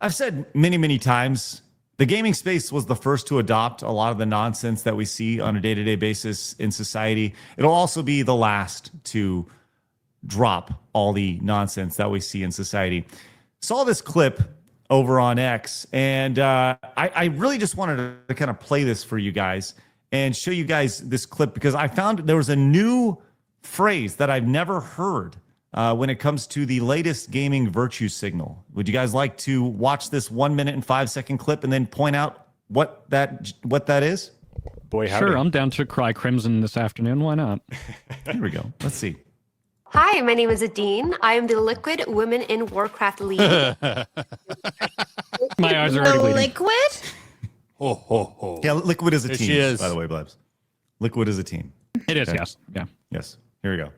I've said many, many times, the gaming space was the first to adopt a lot of the nonsense that we see on a day-to-day basis in society. It'll also be the last to drop all the nonsense that we see in society. Saw this clip over on X, and I really just wanted to kind of play this for you guys and show you guys this clip because I found there was a new phrase that I've never heard when it comes to the latest gaming virtue signal. Would you guys like to watch this 1 minute and 5 second clip and then point out what that is? Boy, howdy. Sure, I'm down to cry crimson this afternoon. Why not? Here we go. Let's see. Hi, my name is Adine. I am the Liquid Women in Warcraft lead. My eyes are already bleeding. Liquid? Ho, ho, ho. Yeah, Liquid is a There team, she is. by the way, Blabs. Liquid is a team. It is, Okay. yes. Yeah. Yes. Here we go.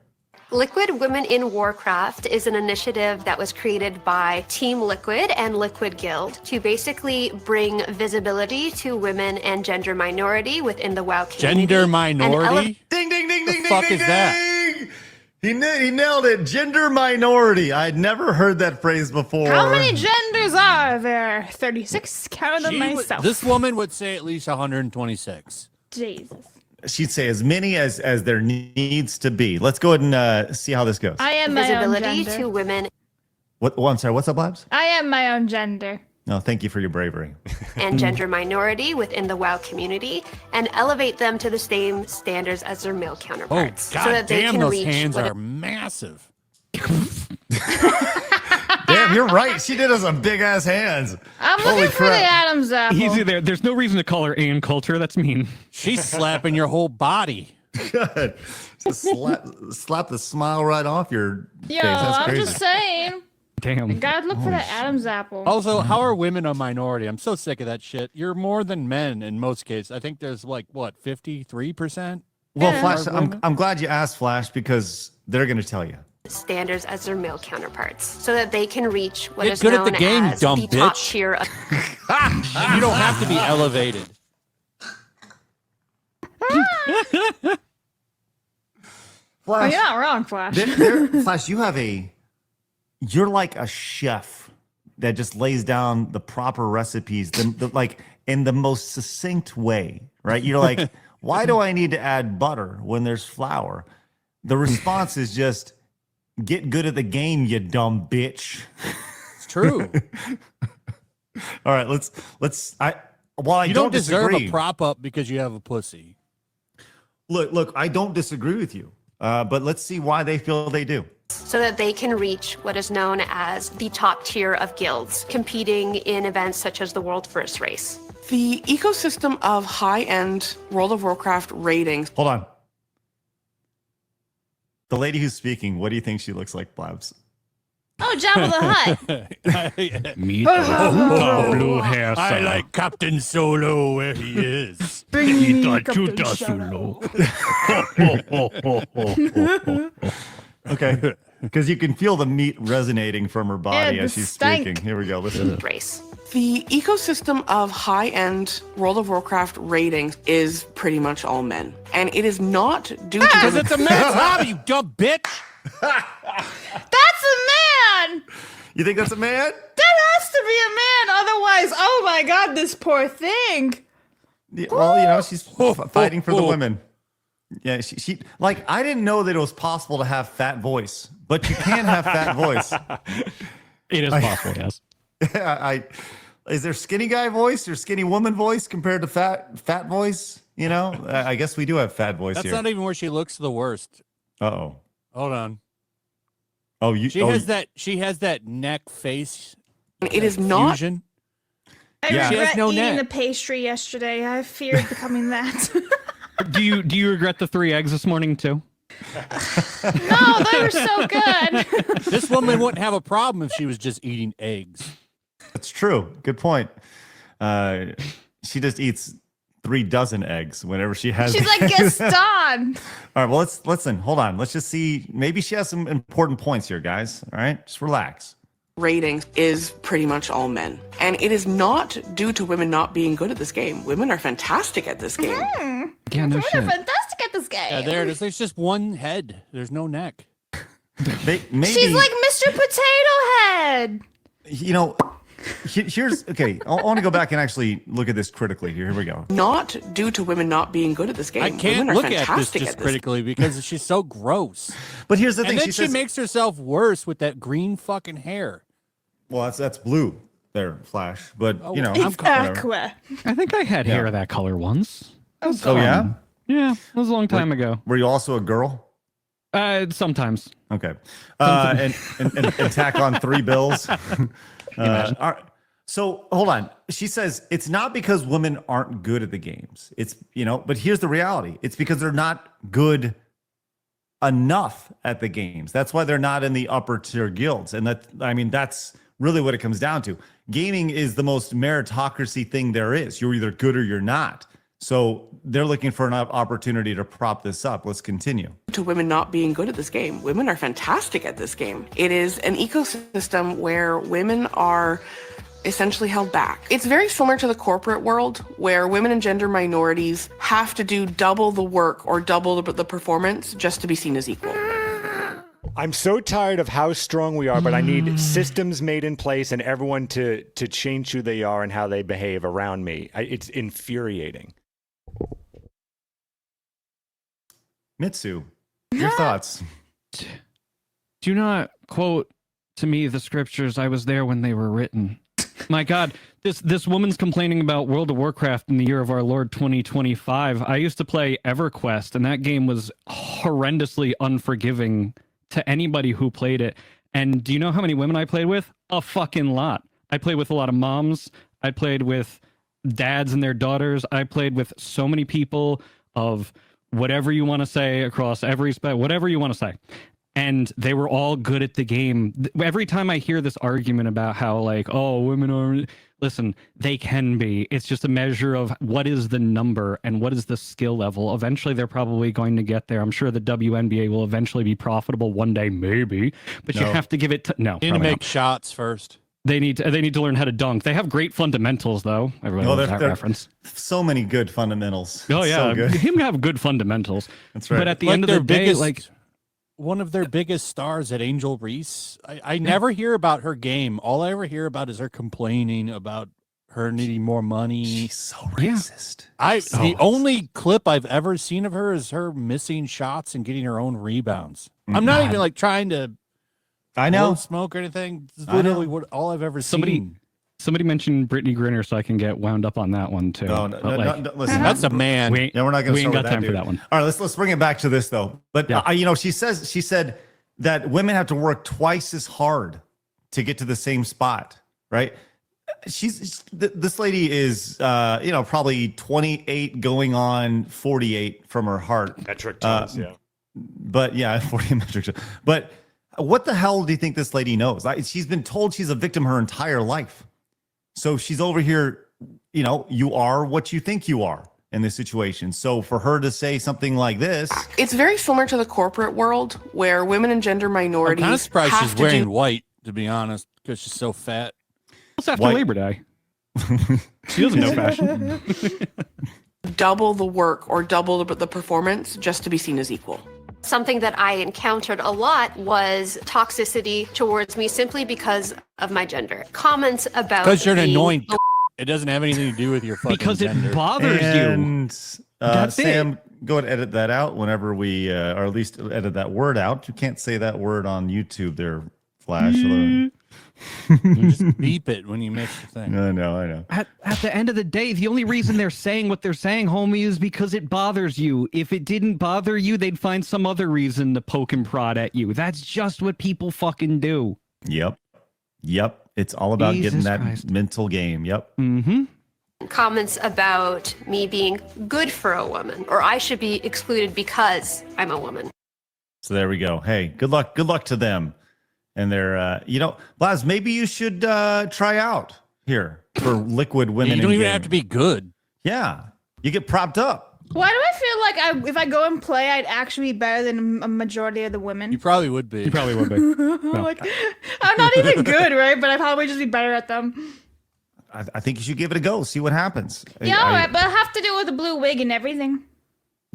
Liquid Women in Warcraft is an initiative that was created by Team Liquid and Liquid Guild to basically bring visibility to women and gender minority within the WoW community. Gender minority? Ding, ding, ding, ding, The fuck ding, is ding, that? ding! He nailed it. Gender minority. I'd never heard that phrase before. How many genders are there? 36. Counted them myself. This woman would say at least 126. Jesus. She'd say as many as there needs to be. Let's go ahead and see how this goes. I am my own visibility gender. to women What? Oh, I'm sorry. What's up, Blabs? I am my own gender. No, thank you for your bravery. and gender minority within the WoW community and elevate them to the same standards as their male Oh, counterparts god so that they damn, can those reach hands what are massive. Damn, you're right. She did us some big ass hands. I'm Holy looking for the crap. Adam's apple. Easy there. There's no reason to call her Ann Coulter. That's mean. She's slapping your whole body. Good. Just slap the smile right off your Yo, face. That's I'm crazy. just saying. Damn. Gotta look for the Adam's apple. Also, how are women a minority? I'm so sick of that shit. You're more than men in most cases. I think there's like, what, 53%? Well, Yeah. Flash, I'm glad you asked, Flash, because they're going to tell you. standards as their male counterparts so that they can reach what Get is good at known the game, as dumb the top bitch. tier of You don't have to be elevated. Oh, Flash, you're not wrong, Flash. Flash, you're like a chef that just lays down the proper recipes, like in the most succinct way, right? You're like, why do I need to add butter when there's flour? The response is just, get good at the game, you dumb bitch. It's true. All right, while I You don't don't deserve disagree, a prop up because you have a pussy. look, I don't disagree with you, but let's see why they feel they do. so that they can reach what is known as the top tier of guilds, competing in events such as the World First Race. The ecosystem of high-end World of Warcraft ratings. Hold on. The lady who's speaking, what do you think she looks like, Blabs? Oh, Jabba the Hutt. Me blue hair. I like Captain Solo where he is. Bring me Captain Shadow. Okay, because you can feel the meat resonating from her body Yeah, as the she's stank. speaking. Here we go. Listen. Race. The ecosystem of high-end World of Warcraft ratings is pretty much all men. And it is not due to... Because it's a man's hobby, you dumb bitch. That's a man! You think that's a man? That has to be a man, otherwise, oh my god, this poor thing. Yeah, well, she's fighting for the women. Yeah, she like, I didn't know that it was possible to have fat voice, but you can have fat voice. It is possible, yes. Is there skinny guy voice or skinny woman voice compared to fat voice? You know, I guess we do have fat voice That's here. not even where she looks the worst. Uh-oh. Hold on. Oh, you. She has that neck face. It is not... Fusion. I Yeah. She regret has no eating neck. the pastry yesterday. I feared becoming that. Do you regret the 3 eggs this morning too? No, they were so good. This woman wouldn't have a problem if she was just eating eggs. That's true. Good point. She just eats 3 dozen eggs whenever she has. She's like eggs. Gaston. All right. Well, let's listen. Hold on. Let's just see. Maybe she has some important points here, guys. All right. Just relax. ratings is pretty much all men. And it is not due to women not being good at this game. Women are fantastic at this game. Yeah, no We're shit. fantastic at this game. Yeah, there it is. There's just one head. There's no neck. Maybe She's like Mr. Potato Head. you know. here's okay. I want to go back and actually look at this critically. Here we go. Not due to women not being good at this game. I can't Women are look at this fantastic just critically because she's so gross. But here's the thing. And then She says, makes herself worse with that green fucking hair. well, that's blue there, Flash. But you know, I'm whatever. Aqua. I think I had hair of that color once. Oh yeah. Yeah, it was a long time ago. Were you also a girl? Sometimes. Okay. And tack on 3 bills. All right. So hold on. She says it's not because women aren't good at the games. It's, but here's the reality. It's because they're not good enough at the games. That's why they're not in the upper tier guilds. And that's really what it comes down to. Gaming is the most meritocracy thing there is. You're either good or you're not. So they're looking for an opportunity to prop this up. Let's continue. To women not being good at this game. Women are fantastic at this game. It is an ecosystem where women are essentially held back. It's very similar to the corporate world where women and gender minorities have to do double the work or double the performance just to be seen as equal. I'm so tired of how strong we are, but I need systems made in place and everyone to change who they are and how they behave around me. It's infuriating. Mitsu, your thoughts? Do not quote to me the scriptures. I was there when they were written. My God, this woman's complaining about World of Warcraft in the year of our Lord 2025. I used to play EverQuest, and that game was horrendously unforgiving to anybody who played it. And do you know how many women I played with? A fucking lot. I played with a lot of moms. I played with dads and their daughters. I played with so many people of whatever you want to say across every whatever you want to say. And they were all good at the game. Every time I hear this argument about how women are, listen, they can be. It's just a measure of what is the number and what is the skill level. Eventually, they're probably going to get there. I'm sure the WNBA will eventually be profitable one day, maybe. But you have to give it no. You need to make shots first. They need to learn how to dunk. They have great fundamentals, though. Everybody loves that reference. So many good fundamentals. Oh It's yeah, so good. him have good fundamentals. That's right. But at the end of the day, one of their biggest stars at Angel Reese, I never hear about her game. All I ever hear about is her complaining about her needing more money. She's so racist. The only clip I've ever seen of her is her missing shots and getting her own rebounds. I'm not even trying to. I know. Smoke or anything. It's literally all I've ever seen. Somebody mentioned Brittany Griner, so I can get wound up on that one too. No, listen, that's a man. We're not going to start got with time that, for that one. All right, let's bring it back to this though. But she said that women have to work twice as hard to get to the same spot, right? This lady is probably 28 going on 48 from her heart. Metric tons, yeah. But 40 metric tons. But what the hell do you think this lady knows? She's been told she's a victim her entire life. So she's over here, you are what you think you are in this situation. So for her to say something like this. It's very similar to the corporate world where women and gender minorities. I'm kind of surprised she's wearing white, to be honest, because she's so fat. It's after Labor Day. She doesn't know fashion. Double the work or double the performance just to be seen as equal. Something that I encountered a lot was toxicity towards me simply because of my gender. Comments about because you're an annoying. It doesn't have anything to do with your fucking because gender. It bothers you. Sam, go ahead and edit that out whenever we, or at least edit that word out. You can't say that word on YouTube there, Flash. You just beep it when you miss the thing. I know. At the end of the day, the only reason they're saying what they're saying, homie, is because it bothers you. If it didn't bother you, they'd find some other reason to poke and prod at you. That's just what people fucking do. Yep. It's all about getting that mental game. Yep. Mm-hmm. Comments about me being good for a woman, or I should be excluded because I'm a woman. So there we go. Hey, good luck to them. And they're, Blabs, maybe you should try out here for liquid women. You don't even have to be good. Yeah, you get propped up. Why do I feel like if I go and play, I'd actually be better than a majority of the women? You probably would be. Like, I'm not even good, right? But I'd probably just be better at them. I think you should give it a go. See what happens. Yeah, but I have to do it with the blue wig and everything.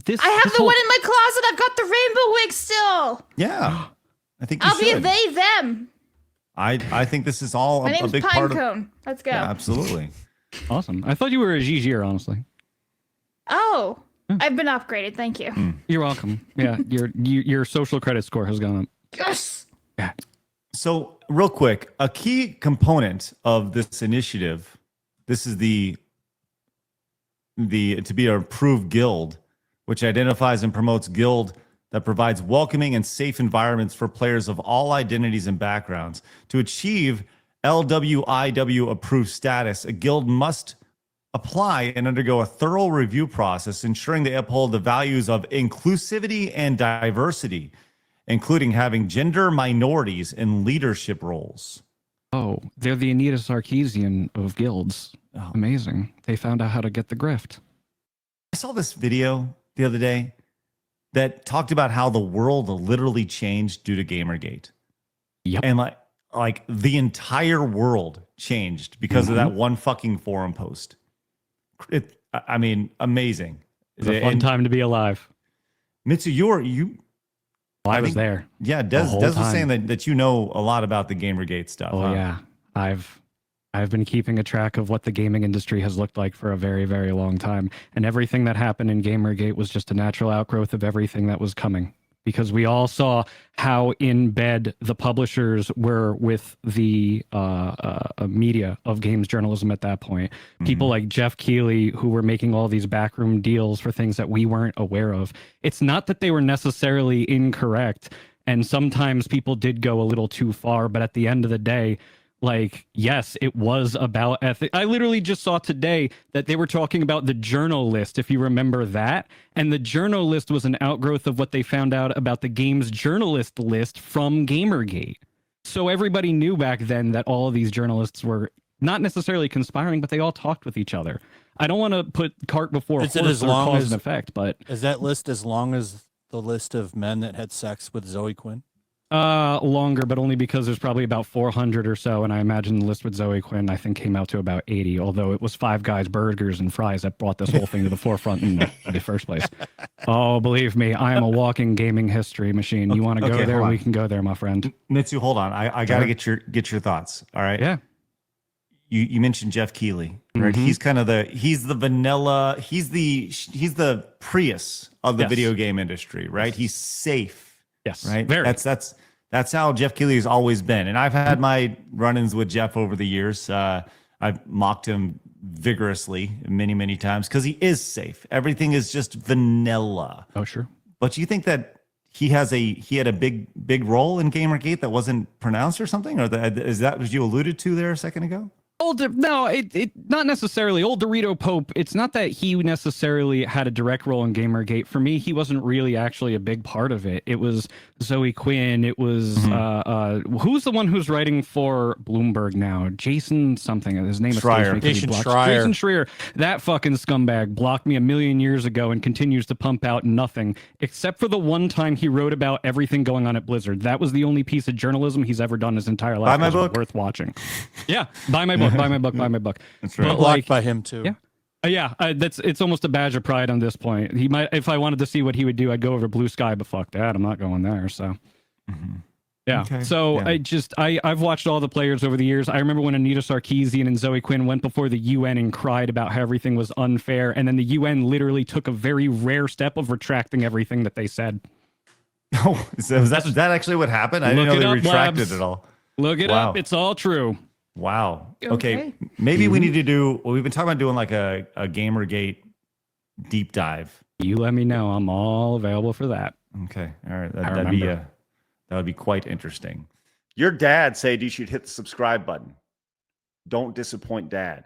I have the one in my closet. I've got the rainbow wig still. Yeah. I think you I'll should. be they, them. I think this is all My a name's big part of. Pinecone. Let's go. Yeah, absolutely. Awesome. I thought you were a GG'er, honestly. Oh, I've been upgraded. Thank you. You're welcome. Yeah, your social credit score has gone up. Yes. Yeah. So, real quick, a key component of this initiative, this is the to be an approved guild, which identifies and promotes guild that provides welcoming and safe environments for players of all identities and backgrounds. To achieve LWIW approved status, a guild must apply and undergo a thorough review process, ensuring they uphold the values of inclusivity and diversity, including having gender minorities in leadership roles. Oh, they're the Anita Sarkeesian of guilds. Oh. Amazing. They found out how to get the grift. I saw this video the other day that talked about how the world literally changed due to Gamergate. Yep. And like the entire world changed because of that one fucking forum post. I mean, amazing. It's a fun time to be alive. Mitsu, I was there. Yeah, Des whole was time. saying that you know a lot about the Gamergate stuff. Oh yeah, I've been keeping a track of what the gaming industry has looked like for a very, very long time, and everything that happened in Gamergate was just a natural outgrowth of everything that was coming. Because we all saw how in bed the publishers were with the media of games journalism at that point. People like Jeff Keighley, who were making all these backroom deals for things that we weren't aware of. It's not that they were necessarily incorrect, and sometimes people did go a little too far, but at the end of the day, like, yes, it was about ethics. I literally just saw today that they were talking about the journal list, if you remember that. And the journal list was an outgrowth of what they found out about the game's journalist list from Gamergate. So everybody knew back then that all of these journalists were not necessarily conspiring, but they all talked with each other. I don't want to put cart before Is horse it as or long cause as- and effect, but Is that list as long as the list of men that had sex with Zoe Quinn? longer, but only because there's probably about 400 or so, and I imagine the list with Zoe Quinn, I think, came out to about 80, although it was Five Guys Burgers and Fries that brought this whole thing to the forefront in the first place. Oh, believe me, I am a walking gaming history machine. You want to go Okay, there? hold on. We can go there, my friend. Mitsu, hold on. I gotta get your thoughts. All right. Yeah. You mentioned Jeff Keighley, right? Mhm. He's kind of he's the vanilla, he's the Prius of the Yes. video game industry, right? He's safe, Yes. right? Very. That's how Jeff Keighley has always been. And I've had my run-ins with Jeff over the years. I've mocked him vigorously many, many times because he is safe. Everything is just vanilla. Oh, sure. But you think that he had a big role in Gamergate that wasn't pronounced or something? Or is that what you alluded to there a second ago? No, it not necessarily. Old Dorito Pope, it's not that he necessarily had a direct role in Gamergate. For me, he wasn't really actually a big part of it. It was Zoe Quinn. It was who's the one who's writing for Bloomberg now? Jason something. His name Schreier. escapes me 'cause he Jason blocks- Schreier. Jason Schreier. That fucking scumbag blocked me a million years ago and continues to pump out nothing except for the one time he wrote about everything going on at Blizzard. That was the only piece of journalism he's ever done his entire life. Buy my that was book. worth watching. Yeah, buy my book. Buy my book. Buy my book. That's right. But, Blocked like, by him too. yeah. It's almost a badge of pride on this point. He might, if I wanted to see what he would do, I'd go over to Blue Sky, but fuck that, I'm not going there. So, yeah. Okay. So Yeah. I've watched all the players over the years. I remember when Anita Sarkeesian and Zoe Quinn went before the UN and cried about how everything was unfair, and then the UN literally took a very rare step of retracting everything that they said. Oh, is that actually what happened? I didn't know Look they it up, retracted Blabs. it all. Look it Wow. up. It's all true. Wow. Okay. Okay. Maybe we need to do. Well, we've been talking about doing like a Gamergate deep dive. You let me know. I'm all available for that. Okay. All right. I That'd be remember. that would be quite interesting. Your dad said you should hit the subscribe button. Don't disappoint dad.